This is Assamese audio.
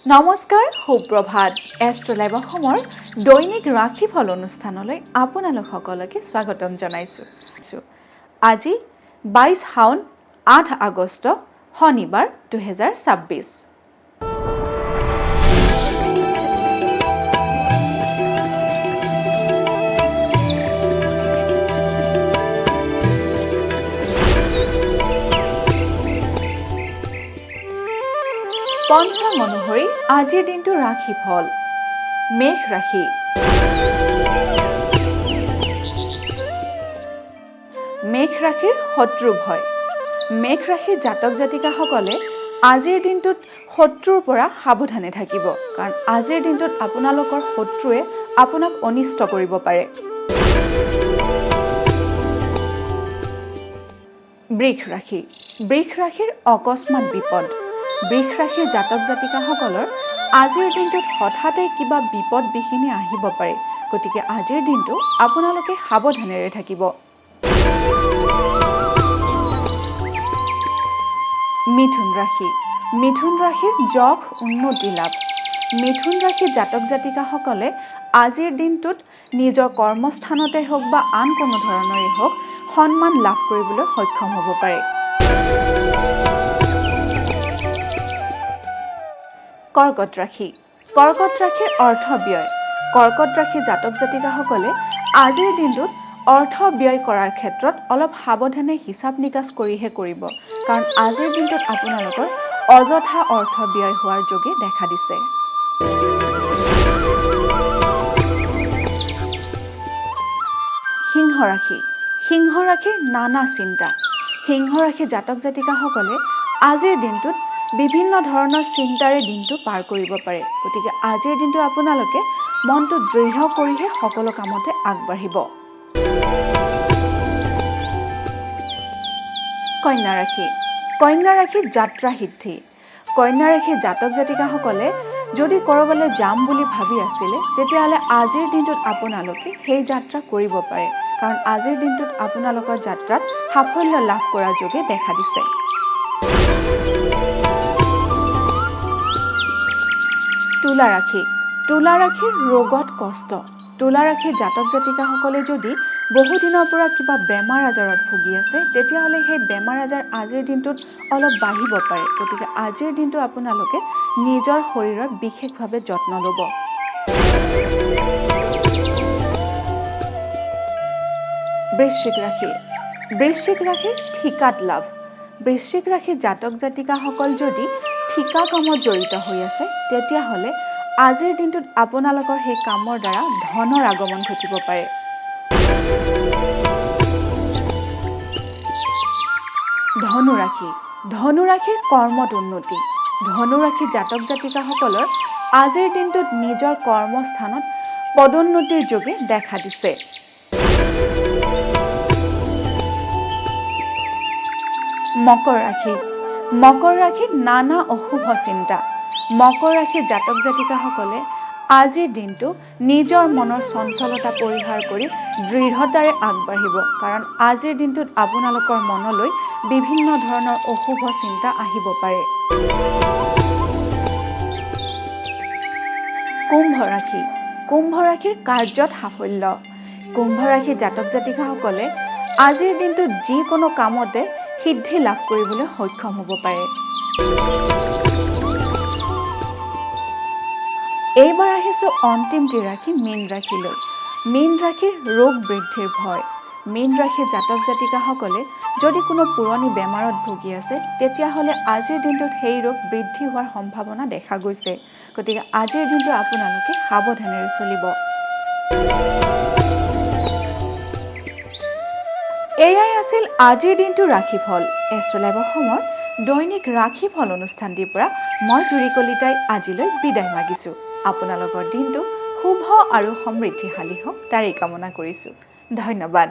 নমস্কাৰ, সুপ্ৰভাত। এষ্ট্ৰলাইভ অসমৰ দৈনিক ৰাশিফল অনুষ্ঠানলৈ আপোনালোক সকলোকে স্বাগতম জনাইছোঁ। আজি 22 শাওন 8 আগষ্ট শনিবাৰ 2026। পঞ্চাং অনুসৰি আজিৰ দিনটো ৰাশিফল। মেষ ৰাশি। মেষ ৰাশিৰ শত্ৰু ভয়। মেষ ৰাশিৰ জাতক জাতিকাসকলে আজিৰ দিনটোত শত্ৰুৰ পৰা সাৱধানে থাকিব, কাৰণ আজিৰ দিনটোত আপোনালোকৰ শত্ৰুৱে আপোনাক অনিষ্ট কৰিব পাৰে। বৃষ ৰাশি। বৃষ ৰাশিৰ অকস্মাত বিপদ। বৃষ ৰাশিৰ জাতক জাতিকাসকলৰ আজিৰ দিনটোত হঠাতে কিবা বিপদ বিঘিনি আহিব পাৰে, গতিকে আজিৰ দিনটো আপোনালোকে সাৱধানেৰে থাকিব। মিথুন ৰাশি। মিথুন ৰাশিৰ যশ উন্নতি লাভ। মিথুন ৰাশিৰ জাতক জাতিকাসকলে আজিৰ দিনটোত নিজৰ কৰ্মস্থানতে হওক বা আন কোনো ধৰণৰেই হওক সন্মান লাভ কৰিবলৈ সক্ষম হ'ব পাৰে। কৰ্কট ৰাশি। কৰ্কট ৰাশিৰ অৰ্থ ব্যয়। কৰ্কট ৰাশিৰ জাতক জাতিকাসকলে আজিৰ দিনটোত অৰ্থ ব্যয় কৰাৰ ক্ষেত্ৰত অলপ সাৱধানে হিচাপ নিকাচ কৰিহে কৰিব, কাৰণ আজিৰ দিনটোত আপোনালোকৰ অযথা অৰ্থ ব্যয় হোৱাৰ যোগে দেখা দিছে। সিংহ ৰাশি। সিংহ ৰাশিৰ নানা চিন্তা। সিংহ ৰাশিৰ জাতক জাতিকাসকলে আজিৰ দিনটোত বিভিন্ন ধৰণৰ চিন্তাৰে দিনটো পাৰ কৰিব পাৰে, গতিকে আজিৰ দিনটো আপোনালোকে মনটো দৃঢ় কৰিহে সকলো কামতে আগবাঢ়িব। কন্যা ৰাশি। কন্যা ৰাশিৰ যাত্ৰা সিদ্ধি। কন্যা ৰাশিৰ জাতক জাতিকাসকলে যদি ক'ৰবালৈ যাম বুলি ভাবি আছিলে, তেতিয়াহ'লে আজিৰ দিনটোত আপোনালোকে সেই যাত্ৰা কৰিব পাৰে, কাৰণ আজিৰ দিনটোত আপোনালোকৰ যাত্ৰাত সাফল্য লাভ কৰাৰ যোগে দেখা দিছে। তুলা ৰাশি। তুলা ৰাশিৰ ৰোগত কষ্ট। তুলা ৰাশিৰ জাতক জাতিকাসকলে যদি বহুদিনৰ পৰা কিবা বেমাৰ আজাৰত ভুগি আছে, তেতিয়াহ'লে সেই বেমাৰ আজাৰ আজিৰ দিনটোত অলপ বাঢ়িব পাৰে, গতিকে আজিৰ দিনটো আপোনালোকে নিজৰ শৰীৰৰ বিশেষভাৱে যত্ন ল'ব। বৃশ্চিক ৰাশি। বৃশ্চিক ৰাশিৰ ঠিকাত লাভ। বৃশ্চিক ৰাশিৰ জাতক জাতিকাসকল যদি ঠিকা কামত জড়িত হৈ আছে, তেতিয়াহ'লে আজিৰ দিনটোত আপোনালোকৰ সেই কামৰ দ্বাৰা ধনৰ আগমন ঘটিব পাৰে। ধনু ৰাশি। ধনু ৰাশিৰ কৰ্মত উন্নতি। ধনু ৰাশিৰ জাতক জাতিকাসকলৰ আজিৰ দিনটোত নিজৰ কৰ্মস্থানত পদোন্নতিৰ যোগে দেখা দিছে। মকৰ ৰাশি। মকৰ ৰাশিৰ নানা অশুভ চিন্তা। মকৰ ৰাশিৰ জাতক জাতিকাসকলে আজিৰ দিনটো নিজৰ মনৰ চঞ্চলতা পৰিহাৰ কৰি দৃঢ়তাৰে আগবাঢ়িব, কাৰণ আজিৰ দিনটোত আপোনালোকৰ মনলৈ বিভিন্ন ধৰণৰ অশুভ চিন্তা আহিব পাৰে। কুম্ভ ৰাশি। কুম্ভ ৰাশিৰ কাৰ্যত সাফল্য। কুম্ভ ৰাশিৰ জাতক জাতিকাসকলে আজিৰ দিনটোত যিকোনো কামতে সিদ্ধি লাভ কৰিবলৈ সক্ষম হ'ব পাৰে। এইবাৰ আহিছোঁ অন্তিমটি ৰাশি মীন ৰাশিলৈ। মীন ৰাশিৰ ৰোগ বৃদ্ধিৰ ভয়। মীন ৰাশিৰ জাতক জাতিকাসকলে যদি কোনো পুৰণি বেমাৰত ভুগি আছে, তেতিয়াহ'লে আজিৰ দিনটোত সেই ৰোগ বৃদ্ধি হোৱাৰ সম্ভাৱনা দেখা গৈছে, গতিকে আজিৰ দিনটো আপোনালোকে সাৱধানেৰে চলিব। এয়াই আছিল আজিৰ দিনটো ৰাশিফল। এষ্ট্ৰলাইভ অসমৰ দৈনিক ৰাশিফল অনুষ্ঠানটিৰ পৰা মই জুৰি কলিতাই আজিলৈ বিদায় মাগিছোঁ। আপোনালোকৰ দিনটো শুভ আৰু সমৃদ্ধিশালী হওক তাৰেই কামনা কৰিছোঁ। ধন্যবাদ।